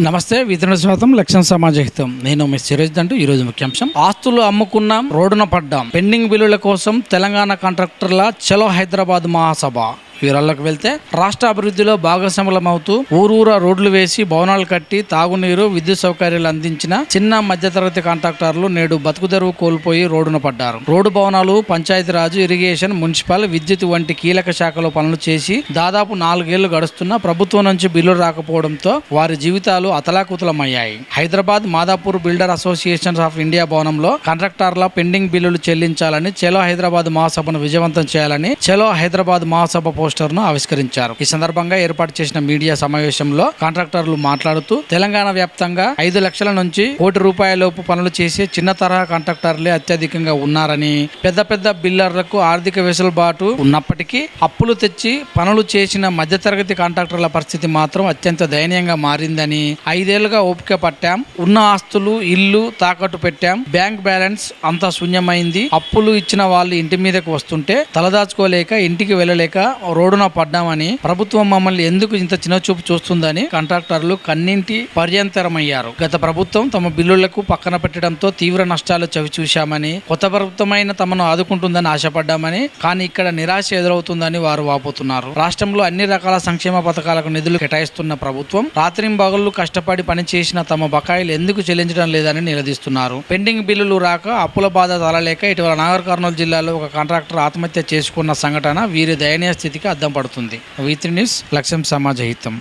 నమస్తే, వితరణ స్వాగతం, లక్ష్యం సమాజహితం. నేను మీ సిరేజ్ అంటూ ఈరోజు ముఖ్యాంశం. ఆస్తులు అమ్ముకున్నాం, రోడ్డున పడ్డాం, పెండింగ్ బిల్లుల కోసం తెలంగాణ కాంట్రాక్టర్ల చలో హైదరాబాద్ మహాసభ. వివరాల్లోకి వెళ్తే, రాష్ట్ర అభివృద్ధిలో భాగస్వాములమవుతూ ఊరూరా రోడ్లు వేసి భవనాలు కట్టి తాగునీరు, విద్యుత్ సౌకర్యాలు అందించిన చిన్న మధ్యతరగతి కాంట్రాక్టర్లు నేడు బతుకుదెరువు కోల్పోయి రోడ్డున పడ్డారు. రోడ్డు భవనాలు, పంచాయతీరాజు, ఇరిగేషన్, మున్సిపల్, విద్యుత్ వంటి కీలక శాఖలో పనులు చేసి దాదాపు 4 ఏళ్లు గడుస్తున్నా ప్రభుత్వం నుంచి బిల్లులు రాకపోవడంతో వారి జీవితాలు అతలాకుతలమయ్యాయి. Hyderabad Madhapur builder association of India భవనంలో కాంట్రాక్టర్ల పెండింగ్ బిల్లులు చెల్లించాలని, చలో హైదరాబాద్ మహాసభను విజయవంతం చేయాలని చలో హైదరాబాద్ మహాసభ పోస్టర్ను ఆవిష్కరించారు. ఈ సందర్భంగా ఏర్పాటు చేసిన మీడియా సమావేశంలో కాంట్రాక్టర్లు మాట్లాడుతూ, తెలంగాణ వ్యాప్తంగా 5 లక్షల నుంచి ₹1 కోటి పనులు చేసే చిన్న తరహా కాంట్రాక్టర్లే అత్యధికంగా ఉన్నారని, పెద్ద పెద్ద బిల్డర్లకు ఆర్థిక వెసులుబాటు ఉన్నప్పటికీ అప్పులు తెచ్చి పనులు చేసిన మధ్యతరగతి కాంట్రాక్టర్ల పరిస్థితి మాత్రం అత్యంత దయనీయంగా మారిందని, 5 ఏళ్లుగా ఓపిక పట్టాం, ఉన్న ఆస్తులు ఇల్లు తాకట్టు పెట్టాం, బ్యాంక్ బ్యాలెన్స్ అంతా శూన్యమైంది, అప్పులు ఇచ్చిన వాళ్ళు ఇంటి మీదకు వస్తుంటే తలదాచుకోలేక ఇంటికి వెళ్ళలేక రోడ్డున పడ్డామని, ప్రభుత్వం మమ్మల్ని ఎందుకు ఇంత చిన్నచూపు చూస్తుందని కాంట్రాక్టర్లు కన్నింటి పర్యంతరమయ్యారు. గత ప్రభుత్వం తమ బిల్లులకు పక్కన పెట్టడంతో తీవ్ర నష్టాలు చవిచూశామని, కొత్త ప్రభుత్వమైన తమను ఆదుకుంటుందని ఆశపడ్డామని, కానీ ఇక్కడ నిరాశ ఎదురవుతుందని వారు వాపోతున్నారు. రాష్ట్రంలో అన్ని రకాల సంక్షేమ పథకాలకు నిధులు కేటాయిస్తున్న ప్రభుత్వం రాత్రింబగళ్లు కష్టపడి పనిచేసిన తమ బకాయిలు ఎందుకు చెల్లించడం లేదని నిలదీస్తున్నారు. పెండింగ్ బిల్లులు రాక అప్పుల బాధ తలలేక ఇటీవల నాగర్ కర్నూలు జిల్లాలో ఒక కాంట్రాక్టర్ ఆత్మహత్య చేసుకున్న సంఘటన వీరి దయనీయ స్థితికి అద్దం పడుతుంది. V3 న్యూస్, లక్ష్యం సమాజహితం.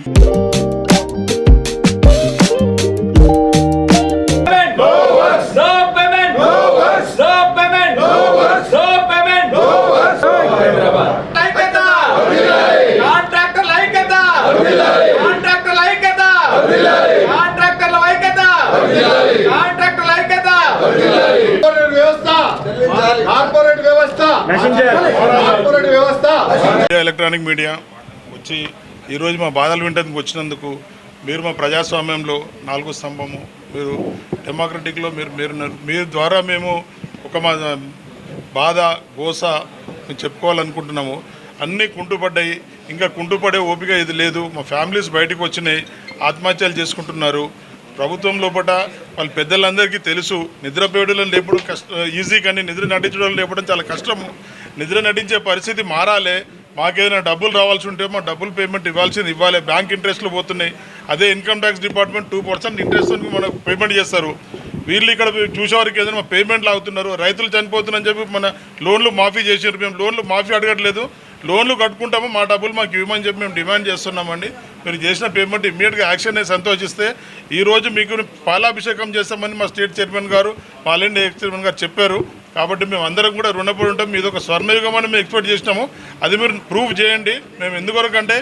ఎలక్ట్రానిక్ మీడియా వచ్చి ఈరోజు మా బాధలు వింటేందుకు వచ్చినందుకు, మీరు మా ప్రజాస్వామ్యంలో 4వ స్తంభము, మీరు డెమోక్రటిక్లో మీరు ద్వారా మేము ఒక మా బాధ గోస మేము చెప్పుకోవాలనుకుంటున్నాము. అన్నీ కుంటుపడ్డాయి, ఇంకా కుంటుపడే ఓపిక ఇది లేదు. మా ఫ్యామిలీస్ బయటకు వచ్చినాయి, ఆత్మహత్యలు చేసుకుంటున్నారు. ప్రభుత్వం లోపల వాళ్ళ పెద్దలందరికీ తెలుసు, నిద్రపోయడం లేపడం ఈజీ, కానీ నిద్ర నటించడం లేపడం చాలా కష్టము. నిద్ర నటించే పరిస్థితి మారాలి. మాకేదైనా డబ్బులు రావాల్సి ఉంటే మా డబ్బులు పేమెంట్ ఇవ్వాల్సింది ఇవ్వాలి. బ్యాంక్ ఇంట్రెస్ట్లు పోతున్నాయి. అదే ఇన్కమ్ ట్యాక్స్ డిపార్ట్మెంట్ 2% ఇంట్రెస్ట్ మనకు పేమెంట్ చేస్తారు. వీళ్ళు ఇక్కడ చూసేవారికి ఏదైనా పేమెంట్లు అవుతున్నారు. రైతులు చనిపోతున్నారని చెప్పి మన లోన్లు మాఫీ చేసారు. మేము లోన్లు మాఫీ అడగట్లేదు, లోన్లు కట్టుకుంటాము, మా డబ్బులు మాకు ఇవ్వమని చెప్పి మేము డిమాండ్ చేస్తున్నామండి. మీరు చేసిన పేమెంట్ ఇమ్మీడియట్గా యాక్షన్ సంతోషిస్తే ఈరోజు మీకు పాలాభిషేకం చేస్తామని మా స్టేట్ చైర్మన్ గారు, మా ఆల్ ఎక్స్ చైర్మన్ గారు చెప్పారు. కాబట్టి మేము అందరం కూడా రుణపడి ఉంటాం. మీది ఒక స్వర్ణయుగం అని మేము ఎక్స్పెక్ట్ చేసినాము, అది మీరు ప్రూవ్ చేయండి. మేము ఎందుకొరకంటే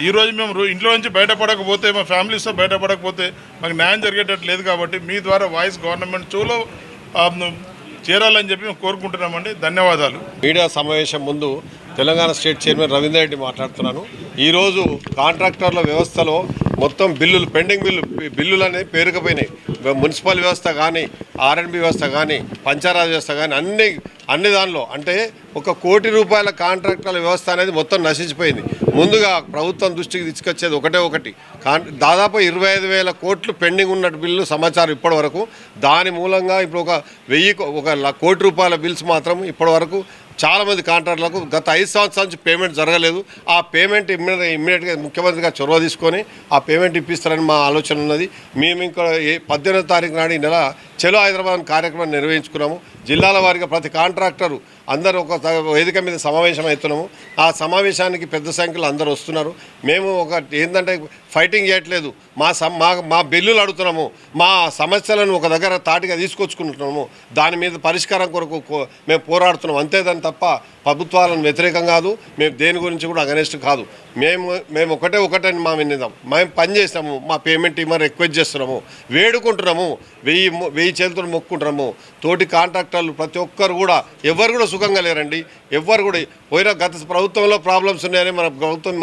ఈరోజు మేము ఇంట్లో నుంచి బయటపడకపోతే, మా ఫ్యామిలీస్తో బయటపడకపోతే మాకు న్యాయం జరిగేటట్టు లేదు. కాబట్టి మీ ద్వారా వాయిస్ గవర్నమెంట్ చూలో చేరాలని చెప్పి మేము కోరుకుంటున్నామండి. ధన్యవాదాలు. మీడియా సమావేశం ముందు తెలంగాణ స్టేట్ చైర్మన్ రవీందర్ రెడ్డి మాట్లాడుతున్నాను. ఈరోజు కాంట్రాక్టర్ల వ్యవస్థలో మొత్తం బిల్లులు, పెండింగ్ బిల్లులు అనేవి పేరుకుపోయినాయి. మున్సిపల్ వ్యవస్థ కానీ, R&B వ్యవస్థ కానీ, పంచాయతీరాజ్ వ్యవస్థ కానీ అన్ని దానిలో అంటే ₹1 కోటి కాంట్రాక్టర్ల వ్యవస్థ అనేది మొత్తం నశించిపోయింది. ముందుగా ప్రభుత్వం దృష్టికి తీసుకొచ్చేది ఒకటి, దాదాపు 25,000 కోట్లు పెండింగ్ ఉన్న బిల్లు సమాచారం ఇప్పటి వరకు. దాని మూలంగా ఇప్పుడు ₹1 కోటి బిల్స్ మాత్రం ఇప్పటి వరకు చాలామంది కాంట్రాక్టర్లకు గత 5 సంవత్సరాల నుంచి పేమెంట్ జరగలేదు. ఆ పేమెంట్ ఇమ్మీడియట్గా ముఖ్యమంత్రిగా చొరవ తీసుకొని ఆ పేమెంట్ ఇప్పిస్తారని మా ఆలోచన ఉన్నది. మేము ఇంకా 18వ తారీఖు నాడు ఈ నెల చలో హైదరాబాద్ కార్యక్రమాన్ని నిర్వహించుకున్నాము. జిల్లాల వారిగా ప్రతి కాంట్రాక్టరు అందరూ ఒక వేదిక మీద సమావేశం అవుతున్నాము. ఆ సమావేశానికి పెద్ద సంఖ్యలో అందరూ వస్తున్నారు. మేము ఏంటంటే ఫైటింగ్ చేయట్లేదు, మా బిల్లులు అడుగుతున్నాము, మా సమస్యలను ఒక దగ్గర తాటిగా తీసుకొచ్చుకుంటున్నాము. దాని మీద పరిష్కారం కొరకు మేము పోరాడుతున్నాం, అంతేదాని తప్ప ప్రభుత్వాలను వ్యతిరేకం కాదు, మేము దేని గురించి కూడా అగనెస్ట్ కాదు. మేము ఒకటని మా వినిదాం. మేము పని చేస్తాము, మా పేమెంట్ ఇవ్వమని రిక్వెస్ట్ చేస్తున్నాము, వేడుకుంటున్నాము, 1000 చేతులు మొక్కుంటున్నాము. తోటి కాంట్రాక్టర్లు ప్రతి ఒక్కరు కూడా ఎవరు కూడా సుఖంగా లేరండి. ఎవరు కూడా పోయిన గత ప్రభుత్వంలో ప్రాబ్లమ్స్ ఉన్నాయని మన ప్రభుత్వం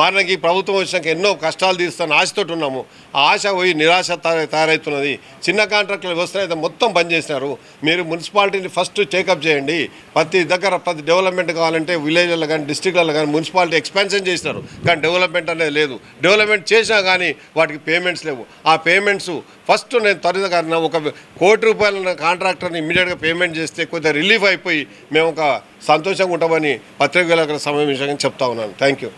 మారినాక ఈ ప్రభుత్వం వచ్చినాక ఎన్నో కష్టాలు తీస్తాను ఆశతోటి ఉన్నాము. ఆ ఆశ పోయి నిరాశ తయారవుతున్నది. చిన్న కాంట్రాక్టుల వ్యవస్థ అయితే మొత్తం బంద్ చేసినారు. మీరు మున్సిపాలిటీని ఫస్ట్ టేకప్ చేయండి. ప్రతి దగ్గర ప్రతి డెవలప్మెంట్ కావాలంటే విలేజ్లలో కానీ డిస్ట్రిక్ట్లలో కానీ మున్సిపాలిటీ ఎక్స్పాన్షన్ చేసినారు, కానీ డెవలప్మెంట్ అనేది లేదు. డెవలప్మెంట్ చేసినా కానీ వాటికి పేమెంట్స్ లేవు. ఆ పేమెంట్స్ ఫస్ట్ నేను త్వరితగతిన ₹1 కోటి కాంట్రాక్టర్ని ఇమీడియట్గా పేమెంట్ చేస్తే కొద్దిగా రిలీఫ్ అయిపోయి మేము ఒక సంతోషంగా ఉంటామని పత్రిక విలేకరుల సమావేశంగా చెప్తా ఉన్నాను. Thank you.